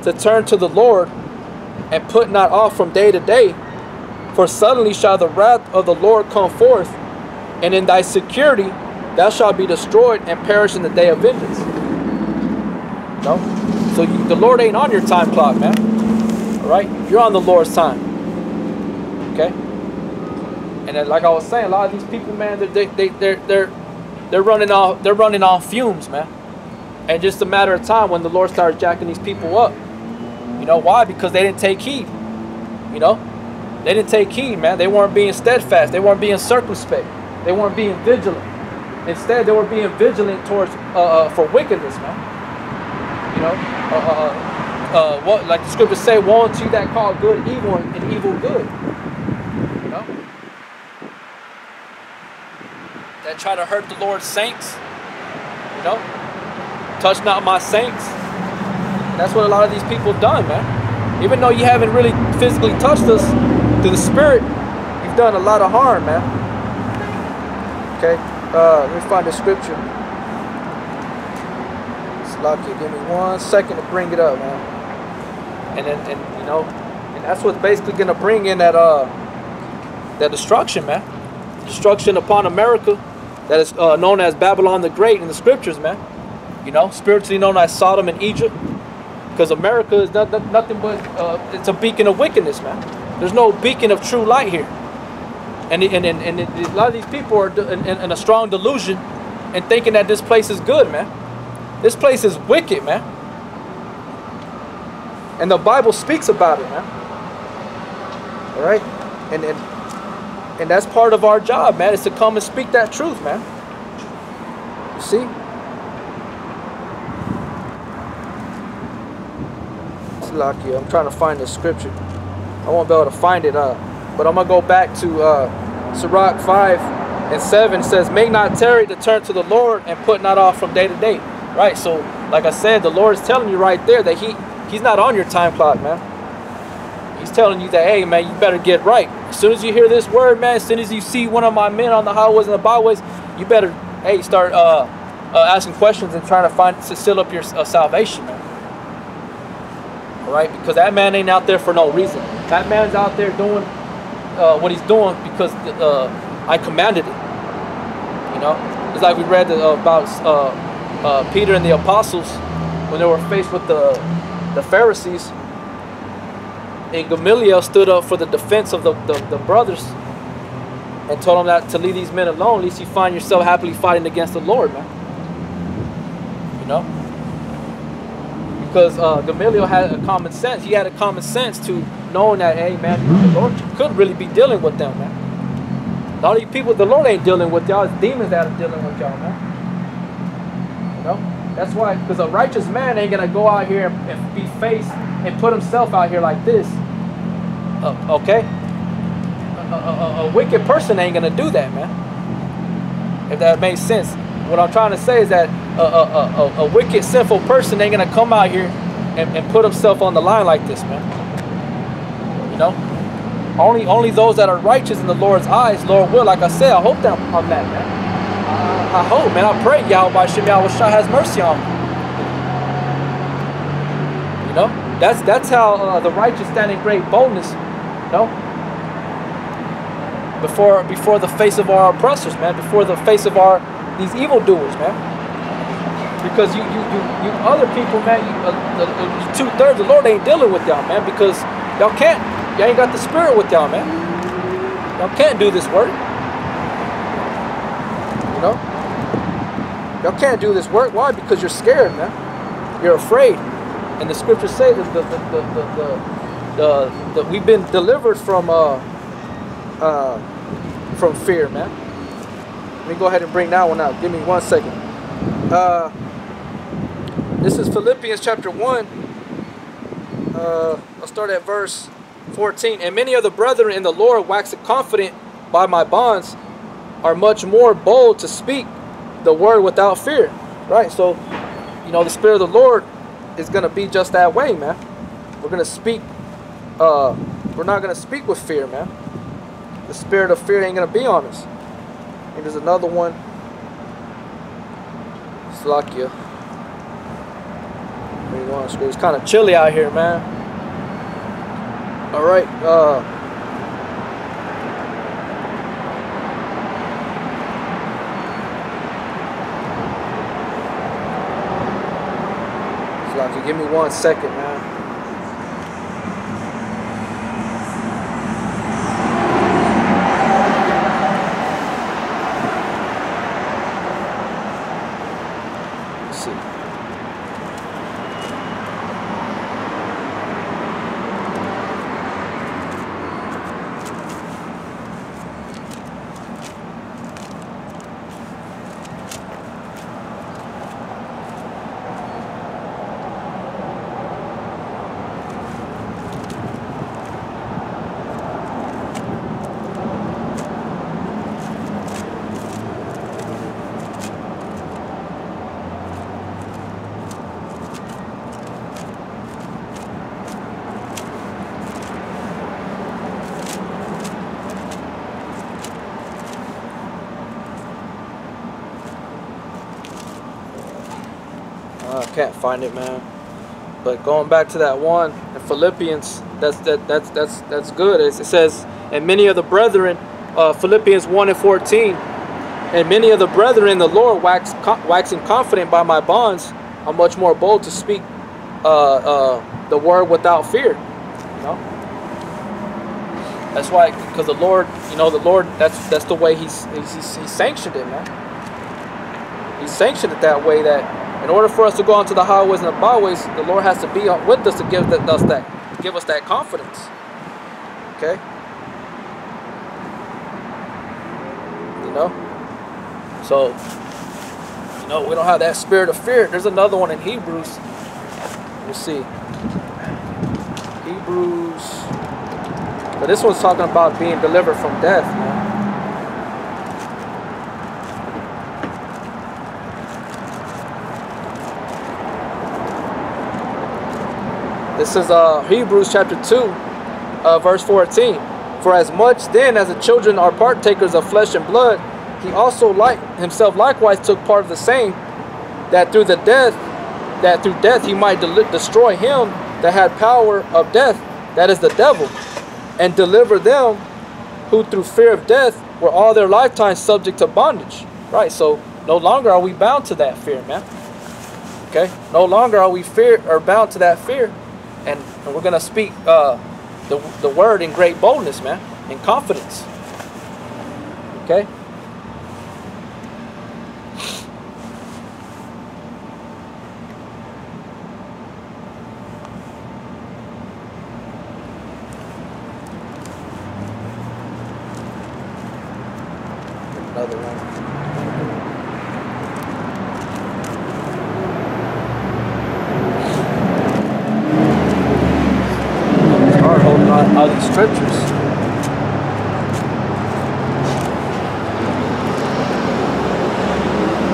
to turn to the Lord, and put not off from day to day. For suddenly shall the wrath of the Lord come forth, and in thy security thou shalt be destroyed and perish in the day of vengeance. No? So the Lord ain't on your time clock, man. All right? You're on the Lord's time. Okay? And then, like I was saying, a lot of these people, man, they're running on fumes, man. And just a matter of time when the Lord starts jacking these people up. You know why? Because they didn't take heed. You know? They didn't take heed, man. They weren't being steadfast. They weren't being circumspect. They weren't being vigilant. Instead, they were being vigilant towards for wickedness, man. You know, what like the scriptures say, woe unto you that call good evil and evil good. You know, that try to hurt the Lord's saints. You know, touch not my saints. And that's what a lot of these people have done, man. Even though you haven't really physically touched us through the Spirit, you've done a lot of harm, man. Okay, let me find the scripture. Lucky, give me 1 second to bring it up, man. And you know, and that's what's basically gonna bring in that destruction, man. Destruction upon America, that is known as Babylon the Great in the scriptures, man. You know, spiritually known as Sodom and Egypt, because America is nothing but it's a beacon of wickedness, man. There's no beacon of true light here, and a lot of these people are in a strong delusion and thinking that this place is good, man. This place is wicked, man. And the Bible speaks about it, man. All right? And that's part of our job, man, is to come and speak that truth, man. You see? It's lucky. I'm trying to find the scripture. I won't be able to find it, but I'm going to go back to Sirach 5:7. It says, make not tarry to turn to the Lord, and put not off from day to day. Right, so like I said, the Lord is telling you right there that He's not on your time clock, man. He's telling you that, hey, man, you better get right. As soon as you hear this word, man, as soon as you see one of my men on the highways and the byways, you better, hey, start asking questions and trying to seal up your salvation, man. All right, because that man ain't out there for no reason. That man's out there doing what he's doing because I commanded it. You know, it's like we read about Peter and the apostles when they were faced with the Pharisees, and Gamaliel stood up for the defense of the brothers and told them that to leave these men alone, at least you find yourself happily fighting against the Lord, man. You know, because Gamaliel had a common sense. He had a common sense to knowing that, hey, man, the Lord could really be dealing with them, man. All these people the Lord ain't dealing with y'all, it's demons that are dealing with y'all, man. That's why, because a righteous man ain't gonna go out here and be faced and put himself out here like this. Okay? A wicked person ain't gonna do that, man. If that makes sense. What I'm trying to say is that a wicked, sinful person ain't gonna come out here and put himself on the line like this, man. You know? Only those that are righteous in the Lord's eyes, Lord will, like I said, I hope that I'm that, man. I hope, man. I pray Yahweh has mercy on me. You know, that's how the righteous stand in great boldness. You know, before the face of our oppressors, man. Before the face of these evildoers, man. Because you other people, man. You 2/3, the Lord ain't dealing with y'all, man. Because y'all ain't got the Spirit with y'all, man. Y'all can't do this work. You know. Y'all can't do this work. Why? Because you're scared, man. You're afraid. And the scriptures say that we've been delivered from fear, man. Let me go ahead and bring that one out. Give me 1 second. This is Philippians chapter 1. I'll start at verse 14. And many of the brethren in the Lord, waxing confident by my bonds, are much more bold to speak the word without fear. Right? So, you know, the Spirit of the Lord is going to be just that way, man. We're going to speak. We're not going to speak with fear, man. The spirit of fear ain't going to be on us. And there's another one. Slakia. Give me one screw. It's kind of chilly out here, man. All right. Give me 1 second, man. Let's see. I can't find it, man. But going back to that one in Philippians, that's good. It says, and many of the brethren, Philippians 1:14, and many of the brethren in the Lord waxing confident by my bonds, are much more bold to speak the word without fear. You know, that's why, because the Lord, you know, the Lord, that's the way He sanctioned it, man. He sanctioned it that way, that in order for us to go onto the highways and the byways, the Lord has to be with us to give us that confidence. Okay? You know? So, you know, we don't have that spirit of fear. There's another one in Hebrews. Let me see. Hebrews. But this one's talking about being delivered from death, man. This is Hebrews chapter 2, verse 14. For as much then as the children are partakers of flesh and blood, he also himself likewise took part of the same, that through death he might destroy him that had power of death, that is the devil, and deliver them who through fear of death were all their lifetime subject to bondage. Right, so no longer are we bound to that fear, man. Okay, no longer are we bound to that fear. And we're going to speak the word in great boldness, man, in confidence. Okay? Another one. All these scriptures.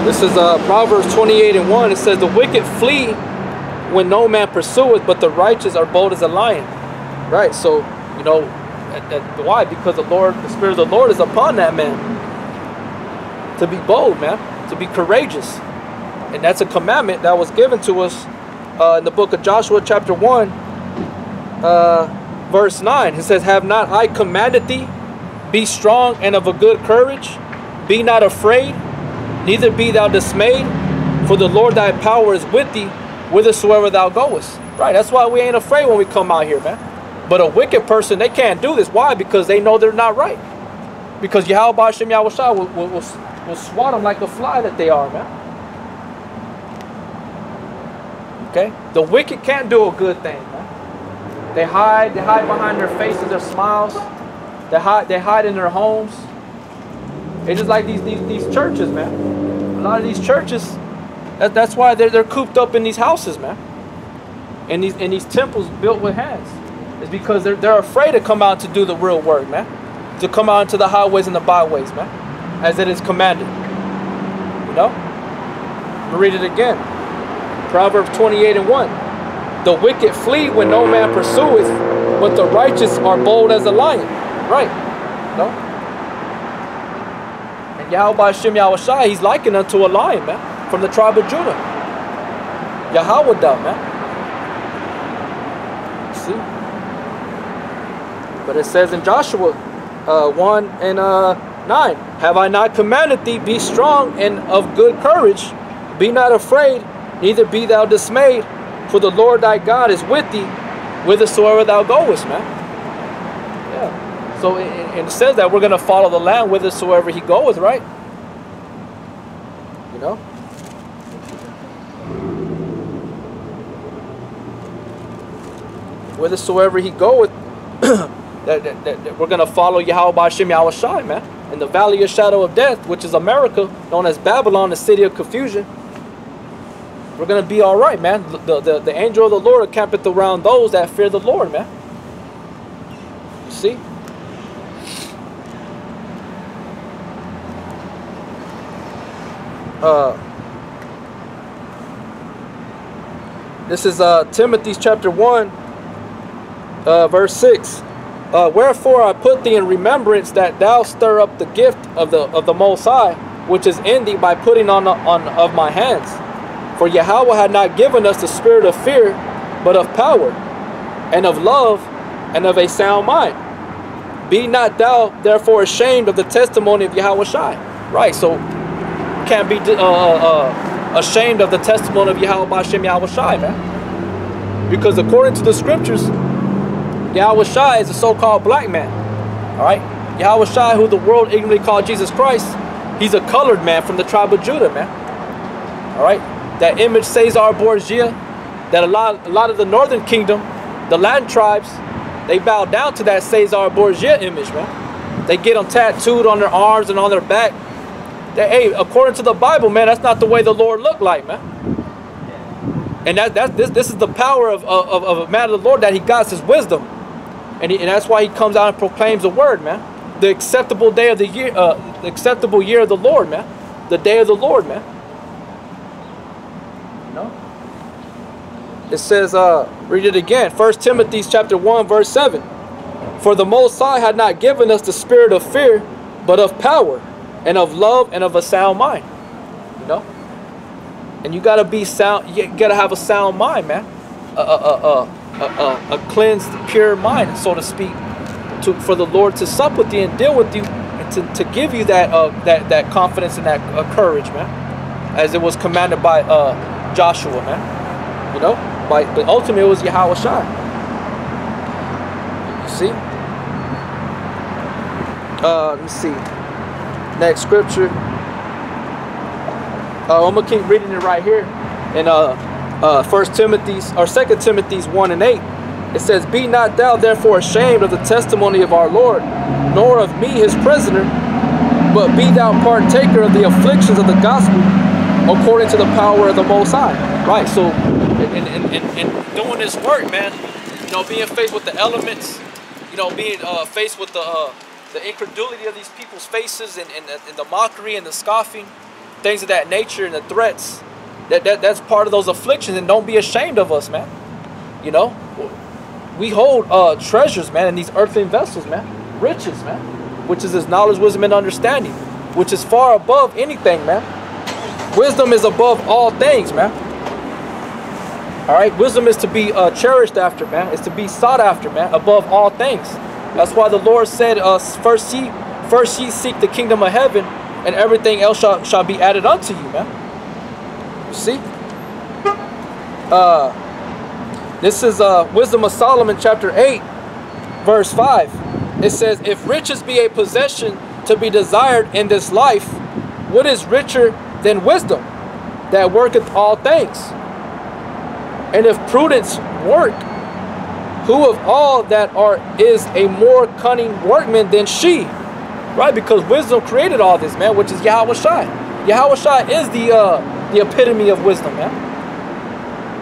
This is Proverbs 28:1. It says, the wicked flee when no man pursueth, but the righteous are bold as a lion. Right, so, you know, why? Because the Spirit of the Lord is upon that man. To be bold, man. To be courageous. And that's a commandment that was given to us in the book of Joshua chapter 1. Verse 9, it says, have not I commanded thee? Be strong and of a good courage. Be not afraid, neither be thou dismayed. For the Lord thy power is with thee, whithersoever thou goest. Right, that's why we ain't afraid when we come out here, man. But a wicked person, they can't do this. Why? Because they know they're not right. Because Yahweh Hashem Yahushua will swat them like a fly that they are, man. Okay? The wicked can't do a good thing, man. They hide behind their faces, their smiles. They hide in their homes. It's just like these churches, man. A lot of these churches, that's why they're cooped up in these houses, man. And these temples built with hands. It's because they're afraid to come out to do the real work, man. To come out into the highways and the byways, man. As it is commanded. You know? Let me read it again. Proverbs 28:1. The wicked flee when no man pursueth, but the righteous are bold as a lion. Right. No? And Yahweh Hashem Yahushua, he's likened unto a lion, man. From the tribe of Judah. Yahweh, man. See? But it says in Joshua 1 and 9, have I not commanded thee, be strong and of good courage, be not afraid, neither be thou dismayed, for the Lord thy God is with thee, whithersoever thou goest, man. Yeah. So it says that we're going to follow the Lamb whithersoever he goeth, right? You know? Whithersoever he goeth, that we're going to follow Yahweh B'Shem Yahweh Shai, man. In the valley of shadow of death, which is America, known as Babylon, the city of confusion, we're going to be all right, man. The angel of the Lord encampeth around those that fear the Lord, man. You see? This is Timothy chapter 1, verse 6. Wherefore I put thee in remembrance that thou stir up the gift of the Most High, which is in thee, by putting on of my hands. For Yahweh had not given us the spirit of fear, but of power, and of love, and of a sound mind. Be not thou therefore ashamed of the testimony of Yahweh Shai. Right, so can't be ashamed of the testimony of Yahweh B'Shem Yahweh Shai, man. Because according to the scriptures, Yahweh Shai is a so-called black man. Alright? Yahweh Shai, who the world ignorantly called Jesus Christ, he's a colored man from the tribe of Judah, man. Alright? That image Caesar Borgia, that a lot of the northern kingdom, the Latin tribes, they bow down to that Caesar Borgia image, man. They get them tattooed on their arms and on their back. Hey, according to the Bible, man, that's not the way the Lord looked like, man. And this is the power of a man of the Lord, that he got his wisdom. And that's why he comes out and proclaims the word, man. The acceptable day of the year, the acceptable year of the Lord, man. The day of the Lord, man. You know? It says, read it again. 1 Timothy chapter 1, verse 7. For the Most High had not given us the spirit of fear, but of power, and of love, and of a sound mind. You know? And you gotta be sound. You gotta have a sound mind, man. A cleansed, pure mind, so to speak, for the Lord to sup with you and deal with you, and to give you that confidence and that courage, man, as it was commanded by Joshua, man. You know, but ultimately it was Yahweh Shai. You see? Let me see. Next scripture. I'm gonna keep reading it right here in 1 Timothy's or 2 Timothy's 1 and 8. It says, be not thou therefore ashamed of the testimony of our Lord, nor of me his prisoner, but be thou partaker of the afflictions of the gospel according to the power of the Most High. Right, so in doing this work, man, you know, being faced with the elements, you know, being faced with the incredulity of these people's faces, and the mockery and the scoffing, things of that nature, and the threats, that's part of those afflictions. And don't be ashamed of us, man. You know, we hold treasures, man, in these earthen vessels, man, riches, man, which is his knowledge, wisdom, and understanding, which is far above anything, man. Wisdom is above all things, man. All right, wisdom is to be cherished after, man. It's to be sought after, man, above all things. That's why the Lord said, first ye seek the kingdom of heaven, and everything else shall be added unto you, man. You see? This is Wisdom of Solomon, chapter 8, verse 5. It says, if riches be a possession to be desired in this life, what is richer than wisdom, that worketh all things? And if prudence work, who of all that is a more cunning workman than she? Right, because wisdom created all this, man, which is Yahweh Shai. Yahweh Shai is the epitome of wisdom, man.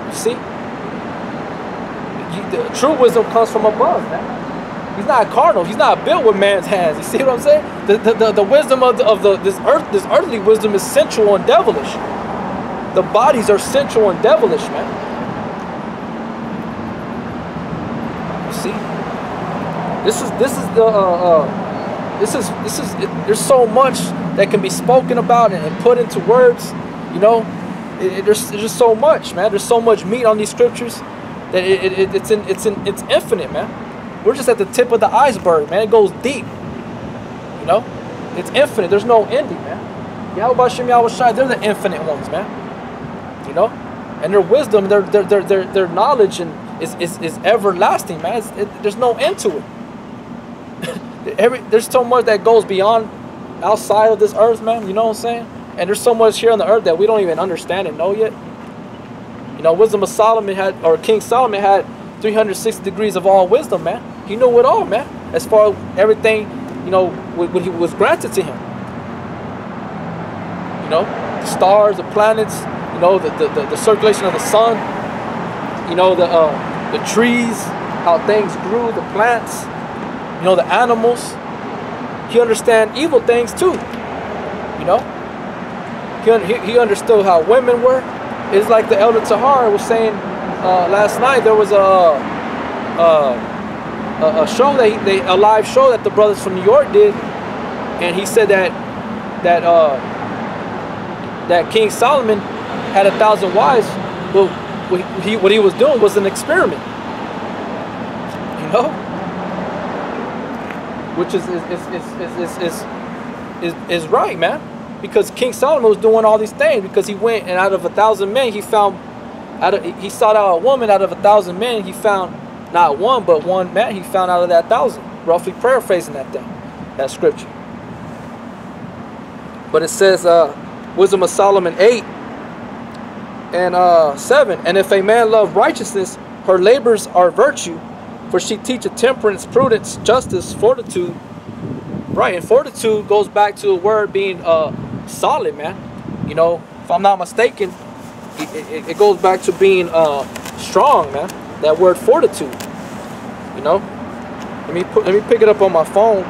You see? The true wisdom comes from above, man. He's not carnal. He's not built with man's hands. You see what I'm saying? The wisdom of this earthly wisdom is sensual and devilish. The bodies are sensual and devilish, man. You see? There's so much that can be spoken about and put into words, you know. There's just so much, man. There's so much meat on these scriptures. That it's infinite, man. We're just at the tip of the iceberg, man. It goes deep. You know, it's infinite. There's no ending, man. Yahweh Shem Yahweh Shai, they're the infinite ones, man. You know, and their wisdom, their knowledge is everlasting, man. There's no end to it. There's so much that goes beyond, outside of this earth, man. You know what I'm saying? And there's so much here on the earth that we don't even understand and know yet. You know, wisdom of Solomon King Solomon had 360 degrees of all wisdom, man. He knew it all, man. As far as everything, you know, what he was granted to him. You know, the stars, the planets, you know, the circulation of the sun, you know, the trees, how things grew, the plants, you know, the animals. He understand evil things too. You know, he understood how women were. It's like the Elder Tahar was saying last night. There was a show a live show that the brothers from New York did, and he said that King Solomon had 1,000 wives. Well, what he was doing was an experiment. You know, which is right, man. Because King Solomon was doing all these things because he went and out of 1,000 men he sought out a woman out of 1,000 men. He found not one but one man he found out of that 1,000. Roughly paraphrasing that scripture. But it says Wisdom of Solomon 8 and 7. And if a man love righteousness, her labors are virtue, for she teacheth temperance, prudence, justice, fortitude. Right, and fortitude goes back to a word being solid, man. You know, if I'm not mistaken, it goes back to being strong, man. That word fortitude. You know, let me pick it up on my phone.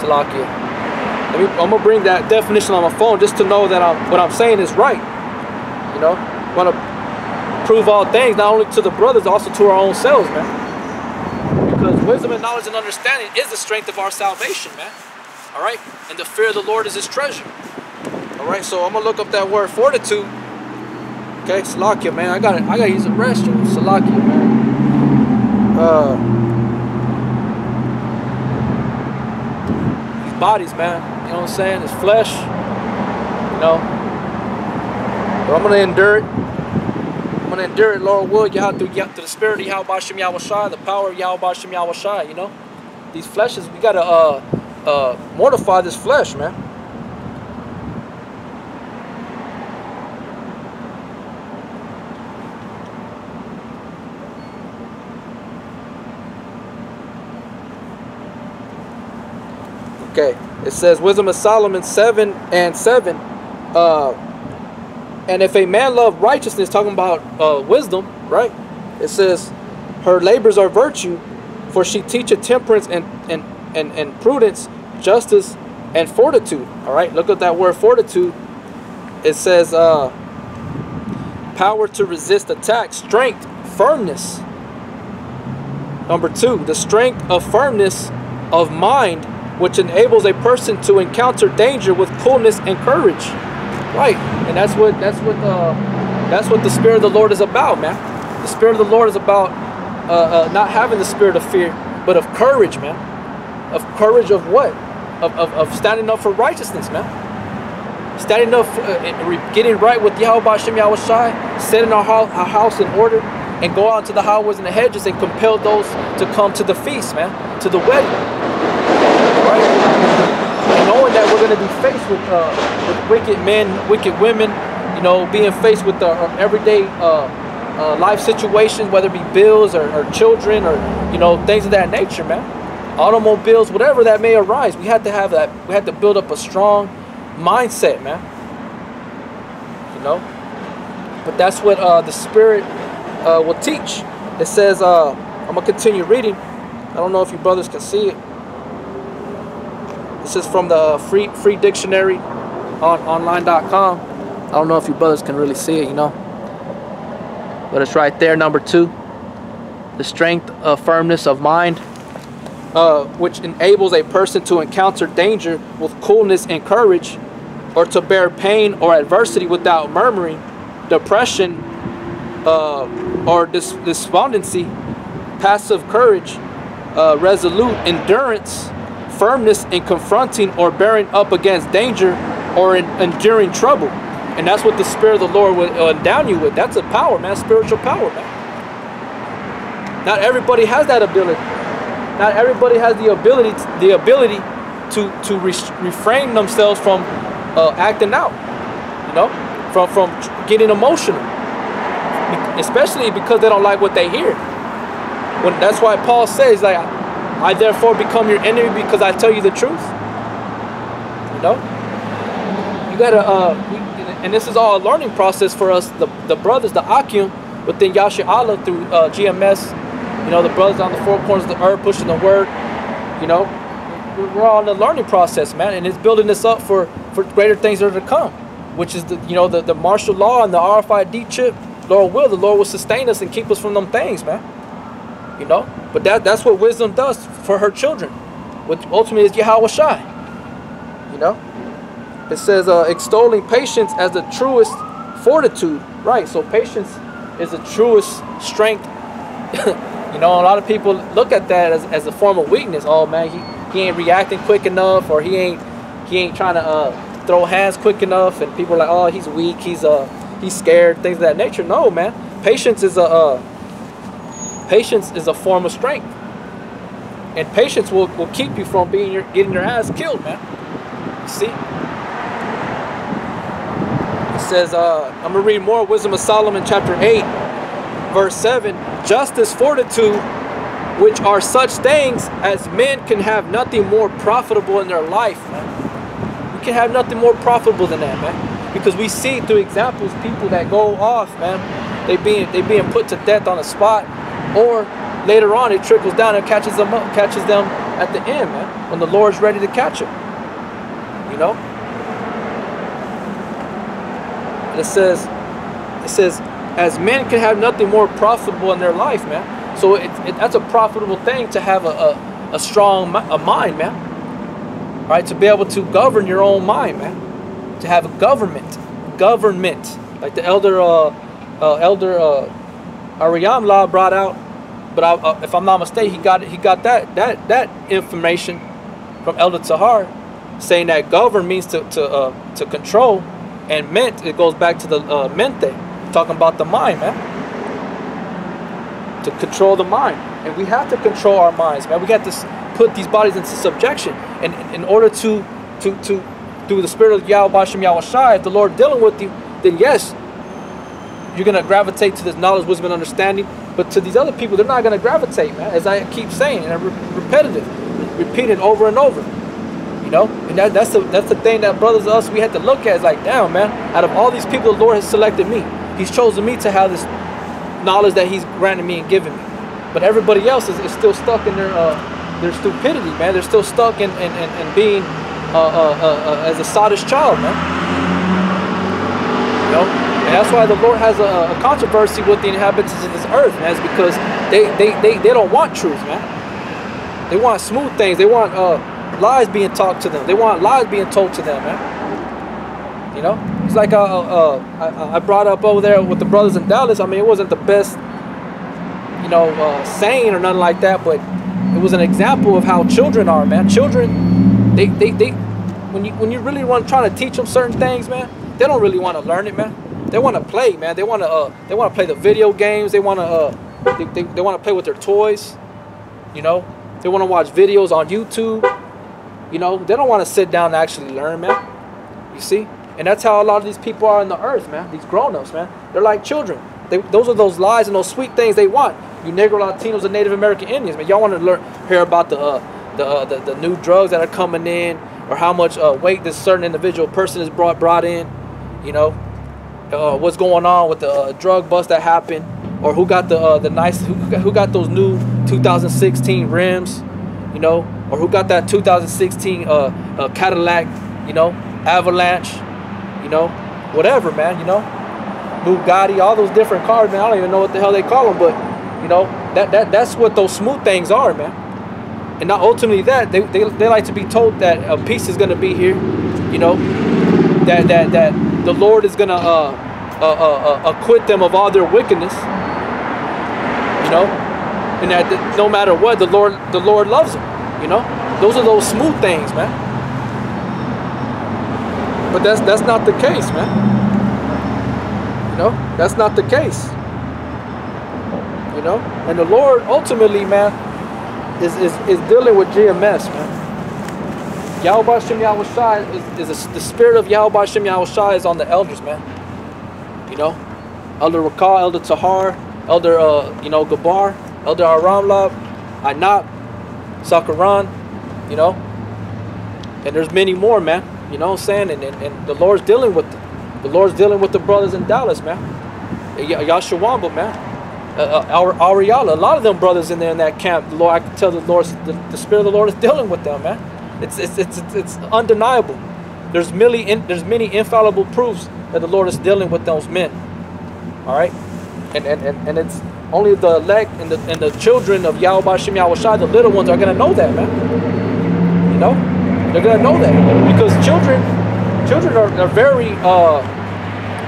Salakia. I'm gonna bring that definition on my phone just to know that what I'm saying is right. You know, want to prove all things, not only to the brothers, also to our own selves, man. Because wisdom and knowledge and understanding is the strength of our salvation, man. All right, and the fear of the Lord is His treasure. All right, so I'm gonna look up that word fortitude. Okay, Salakia, man. I gotta use the restroom. Salakia, man. These bodies, man. You know what I'm saying? It's flesh. You know. But I'm gonna endure it. I'm gonna endure it, Lord will. You have to get to the spirit of Yahweh Shem Yahweh Shai, the power of Yahweh Shem Yahweh Shai. You know, these fleshes, we gotta mortify this flesh, man. Okay, it says Wisdom of Solomon 7 and 7. And if a man love righteousness, talking about wisdom, right? It says, her labors are virtue, for she teacheth temperance and prudence, justice, and fortitude. All right, look at that word fortitude. It says power to resist attack, strength, firmness. Number 2, the strength of firmness of mind, which enables a person to encounter danger with coolness and courage. Right, and that's what the Spirit of the Lord is about, man. The Spirit of the Lord is about not having the spirit of fear, but of courage, man. Of courage of what? Of standing up for righteousness, man. Standing up, getting right with Yahweh Shem Yahweh Shai, setting our house in order, and go out into the highways and the hedges and compel those to come to the feast, man, to the wedding. Right? And knowing that we're going to be faced with wicked men, wicked women, you know, being faced with everyday life situations, whether it be bills or children or, you know, things of that nature, man. Automobiles, whatever that may arise, we had to have that. We had to build up a strong mindset, man. You know, but that's what the Spirit will teach. It says, I'm gonna continue reading. I don't know if you brothers can see it. This is from the free dictionary on online.com. I don't know if you brothers can really see it, you know, but it's right there. Number 2, the strength of firmness of mind, which enables a person to encounter danger with coolness and courage, or to bear pain or adversity without murmuring, depression, or despondency, passive courage, resolute endurance, firmness in confronting or bearing up against danger or in enduring trouble. And that's what the Spirit of the Lord will endow you with. That's a power, man. Spiritual power, man. Not everybody has that ability. Not everybody has the ability to refrain themselves from acting out, you know, from getting emotional, especially because they don't like what they hear. That's why Paul says, like, I therefore become your enemy because I tell you the truth. You know, you gotta, and this is all a learning process for us, the brothers, the Akim within Yasha Allah through GMS. You know, the brothers on the four corners of the earth pushing the word. You know, we're all in the learning process, man, and it's building us up for greater things that are to come, which is the martial law and the RFID chip. The Lord will sustain us and keep us from them things, man. You know, but that's what wisdom does for her children, which ultimately is Yahweh Shai. You know, it says extolling patience as the truest fortitude, right? So patience is the truest strength. You know, a lot of people look at that as a form of weakness. Oh man, he ain't reacting quick enough, or he ain't trying to throw hands quick enough, and people are like, oh, he's weak, he's scared, things of that nature. No, man, patience is a form of strength, and patience will keep you from getting your ass killed, man. You see, it says, I'm gonna read more Wisdom of Solomon, chapter 8, verse 7. Justice, fortitude, which are such things as men can have nothing more profitable in their life, man. We can have nothing more profitable than that, man, because we see through examples people that go off, man. They being put to death on the spot, or later on it trickles down and catches them at the end, man, when the Lord's ready to catch them. You know, it says as men can have nothing more profitable in their life, man. So that's a profitable thing to have a strong mind, man. Right? To be able to govern your own mind, man. To have a government, like the elder Ariamla brought out. But if I'm not mistaken, he got that information from Elder Tahar, saying that govern means to control, and ment, it goes back to the mente, talking about the mind, man. To control the mind, and we have to control our minds, man. We got to put these bodies into subjection, and in order to through the Spirit of Yahweh Bashem Yahweh Shai, if the Lord dealing with you, then yes, you're gonna gravitate to this knowledge, wisdom, and understanding. But to these other people, they're not gonna gravitate, man. As I keep saying, and repeat it over and over. You know, and that's the thing that brothers us we had to look at. Is like, damn, man. Out of all these people, the Lord has selected me. He's chosen me to have this knowledge that He's granted me and given me. But everybody else is still stuck in their stupidity, man. They're still stuck in being as a sottish child, man. You know, and that's why the Lord has a controversy with the inhabitants of this earth, man. It's because they don't want truth, man. They want smooth things. They want lies being talked to them. They want lies being told to them, man. You know, it's like I brought up over there with the brothers in Dallas. I mean, it wasn't the best, you know, saying or nothing like that, but it was an example of how children are, man. Children, they when you really trying to teach them certain things, man, they don't really want to learn it, man. They want to play, man. They want to play the video games. They want to they want to play with their toys. You know, they want to watch videos on YouTube. You know, they don't want to sit down and actually learn, man. You see? And that's how a lot of these people are on the earth, man. These grown-ups, man. They're like children. Those are those lies and those sweet things they want. You Negro Latinos and Native American Indians, man. Y'all want to hear about the new drugs that are coming in, or how much weight this certain individual person is brought in. You know, what's going on with the drug bust that happened, or who got who got those new 2016 rims, you know, or who got that 2016 Cadillac, you know, Avalanche, you know, whatever, man, you know, Bugatti, all those different cars, man. I don't even know what the hell they call them, but you know, that's what those smooth things are, man. And not ultimately that they like to be told that a peace is gonna be here, you know, that the Lord is gonna acquit them of all their wickedness. You know, and that no matter what, the Lord loves them. You know, those are those smooth things, man. But that's not the case, man. You know, that's not the case. You know, and the Lord ultimately, man, is dealing with GMS, man. Yahweh Shem Yahushai is the spirit of Yahweh Shem Yahushai is on the elders, man. You know, Elder Rakal, Elder Tahar, Elder Gabar, Elder Aramlab, Anap, Sakaran, you know, and there's many more, man. You know what I'm saying? And the Lord's dealing with them. The Lord's dealing with the brothers in Dallas, man. Yashawamba, man. Ariala, a lot of them brothers in there in that camp. The Lord, I can tell the Spirit of the Lord is dealing with them, man. It's undeniable. There's many infallible proofs that the Lord is dealing with those men. All right, and it's only the elect and the children of Yahweh Shem Yahushai, the little ones, are gonna know that, man. You know. They're gonna know that because children are very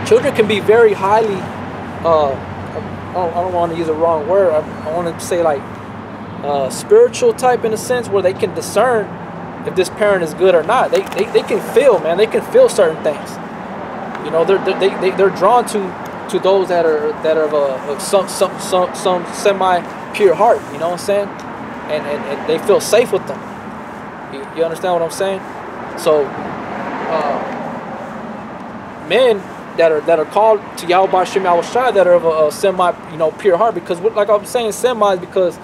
children can be very highly I don't want to use a wrong word. I want to say like spiritual type in a sense where they can discern if this parent is good or not. They can feel, man. They can feel certain things. You know, they're drawn to those that are of some semi pure heart. You know what I'm saying? And they feel safe with them. You understand what I'm saying? So, men that are called to Yahweh Shem Yahushai that are of a semi, pure heart, because like I'm saying, semi is because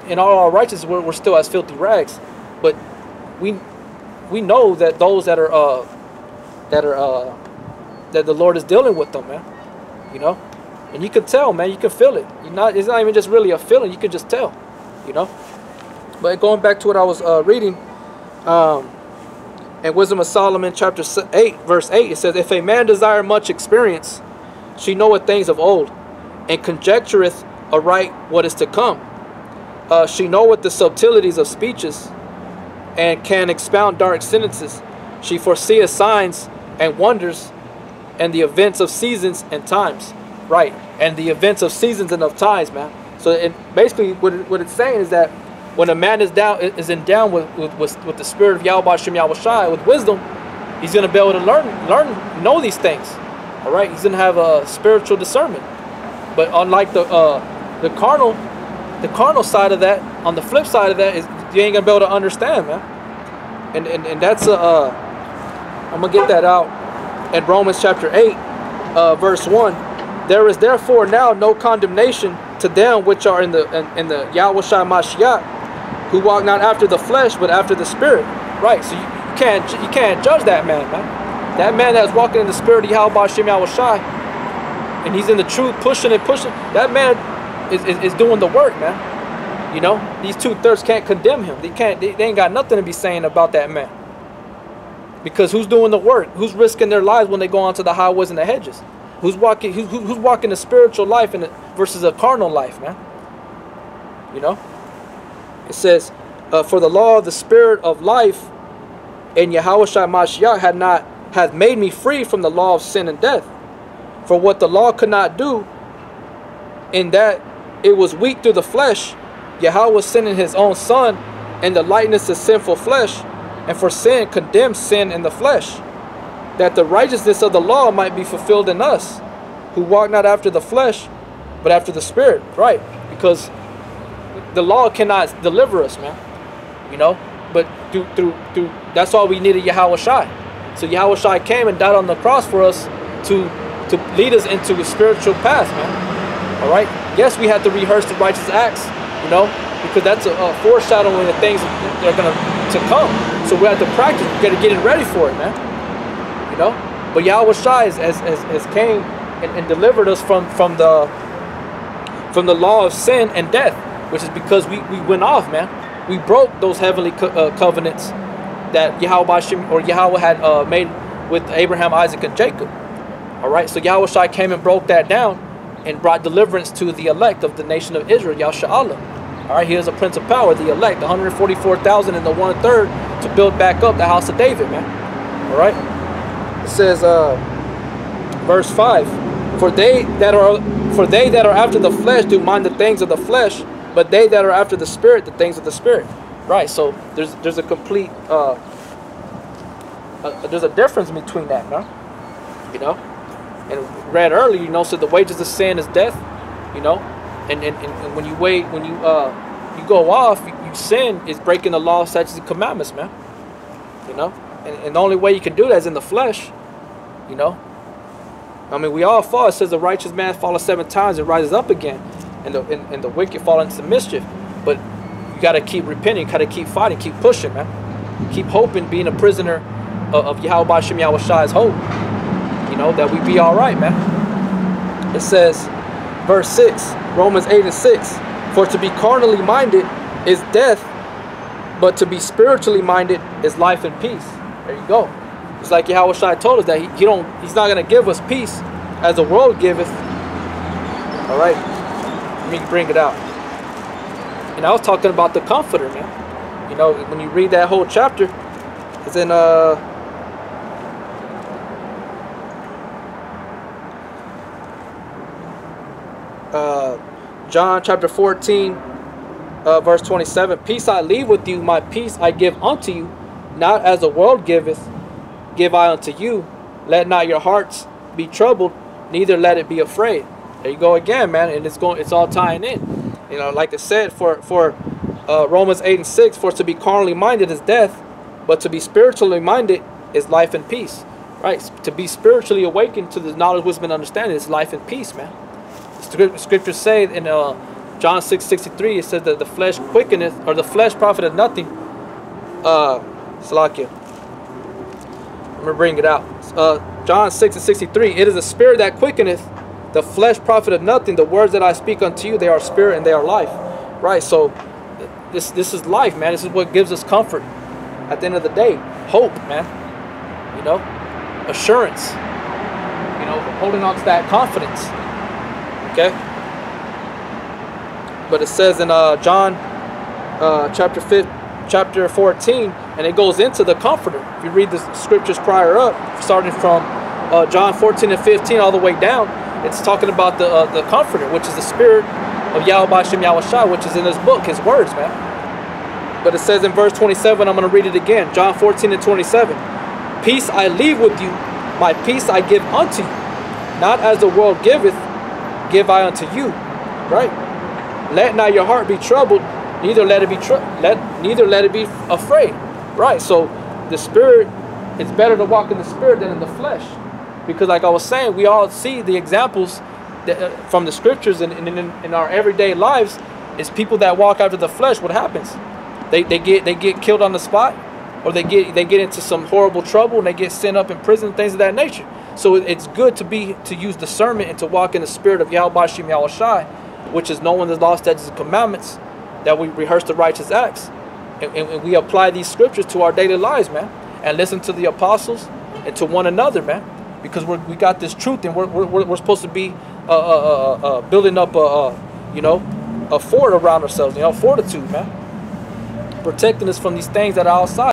in all our righteousness we're still as filthy rags, but we know that those that the Lord is dealing with them, man. You know, and you can tell, man. You can feel it. It's not even just really a feeling. You can just tell. You know. But going back to what I was reading, in Wisdom of Solomon, chapter 8, verse 8, it says, "If a man desire much experience, she knoweth things of old, and conjectureth aright what is to come. She knoweth the subtleties of speeches, and can expound dark sentences. She foreseeth signs and wonders, and the events of seasons and times." Right, and the events of seasons and of times, man. So basically what it's saying is that when a man is endowed with the spirit of Yahweh Shem Yahushai, with wisdom, he's going to be able to know these things. All right, he's going to have a spiritual discernment. But unlike the carnal side of that, on the flip side of that is you ain't going to be able to understand, man. And that's I'm going to get that out in Romans chapter 8, verse 1. "There is therefore now no condemnation to them which are in the Yahweh Shai Mashiach, who walk not after the flesh, but after the spirit." Right, so you can't judge that man, man. That man that's walking in the spirit of Yahweh Shem Yahushai, and he's in the truth, pushing and pushing. That man is doing the work, man. You know, these 2/3 can't condemn him. They ain't got nothing to be saying about that man. Because who's doing the work? Who's risking their lives when they go onto the highways and the hedges? Who's walking the spiritual life versus a carnal life, man? You know? It says, "For the law of the spirit of life in Yahushua Mashiach hath made me free from the law of sin and death. For what the law could not do, in that it was weak through the flesh, Yahweh was sending his own Son in the likeness of sinful flesh, and for sin condemned sin in the flesh, that the righteousness of the law might be fulfilled in us, who walk not after the flesh, but after the spirit." Right, because the law cannot deliver us, man. You know, but through that's all we needed, Yahweh Shai. So Yahweh Shai came and died on the cross for us to lead us into a spiritual path, man. All right. Yes, we had to rehearse the righteous acts, you know, because that's a foreshadowing of things that are to come. So we have to practice. We got to get it ready for it, man. You know. But Yahweh Shai has came and delivered us from the law of sin and death, which is because we went off, man. We broke those heavenly covenants that Yahweh had made with Abraham, Isaac, and Jacob. All right, so Yahweh Shai came and broke that down and brought deliverance to the elect of the nation of Israel, Yahsha'Allah. All right, he is a prince of power, the elect, 144,000 and the 1/3 to build back up the house of David, man. All right, it says, verse 5. For they that are after the flesh do mind the things of the flesh, but they that are after the Spirit, the things of the Spirit. Right. So there's a complete there's a difference between that, no? You know, and read earlier, you know, so the wages of sin is death, you know, and when you you go off, you sin is breaking the law, statutes, and commandments, man. You know, and the only way you can do that is in the flesh, you know. I mean, we all fall. It says the righteous man falleth 7 times and rises up again, and the wicked fall into mischief. But you got to keep repenting, got to keep fighting, keep pushing, man. Keep hoping, being a prisoner of Yahweh Hashem Yahweh Shai's hope. You know, that we be all right, man. It says, verse 6, Romans 8 and 6. For to be carnally minded is death, but to be spiritually minded is life and peace. There you go. It's like Yahweh Shai told us that he's not going to give us peace as the world giveth. All right. Let me bring it out. And I was talking about the Comforter, man. You know, when you read that whole chapter, it's in John chapter 14, verse 27. Peace I leave with you, my peace I give unto you, not as the world giveth, give I unto you. Let not your hearts be troubled, neither let it be afraid. There you go again, man, and it's all tying in. You know, like I said, for Romans 8 and 6, for to be carnally minded is death, but to be spiritually minded is life and peace. Right? To be spiritually awakened to the knowledge, wisdom, and understanding is life and peace, man. Scriptures say in John 6:63, it says that the flesh quickeneth, or the flesh profiteth nothing. Salakia. I'm gonna bring it out. John 6:63. It is the spirit that quickeneth, the flesh profiteth nothing. The words that I speak unto you, they are spirit and they are life. Right. So this is life, man. This is what gives us comfort at the end of the day. Hope, man. You know, assurance. You know, holding on to that confidence. Okay. But it says in John chapter 14, and it goes into the Comforter. If you read the scriptures prior up, starting from John 14 and 15 all the way down, it's talking about the Comforter, which is the Spirit of Yahweh Hashem Yahweh Shai, which is in his book, his words, man. But it says in verse 27, I'm going to read it again, John 14 and 27. Peace I leave with you, my peace I give unto you, not as the world giveth, give I unto you. Right? Let not your heart be troubled, neither let it be afraid. Right? So the Spirit, it's better to walk in the Spirit than in the flesh, because like I was saying, we all see the examples that, from the scriptures and in our everyday lives, is people that walk after the flesh. What happens? They get killed on the spot, or they get into some horrible trouble, and they get sent up in prison, things of that nature. So it's good to use discernment and to walk in the Spirit of Yahweh Hashem Yahweh Shai, which is knowing the law, statutes, and commandments, that we rehearse the righteous acts, and we apply these scriptures to our daily lives, man, and listen to the apostles and to one another, man, because we got this truth, and we're supposed to be building up a fort around ourselves, fortitude, man, protecting us from these things that are outside.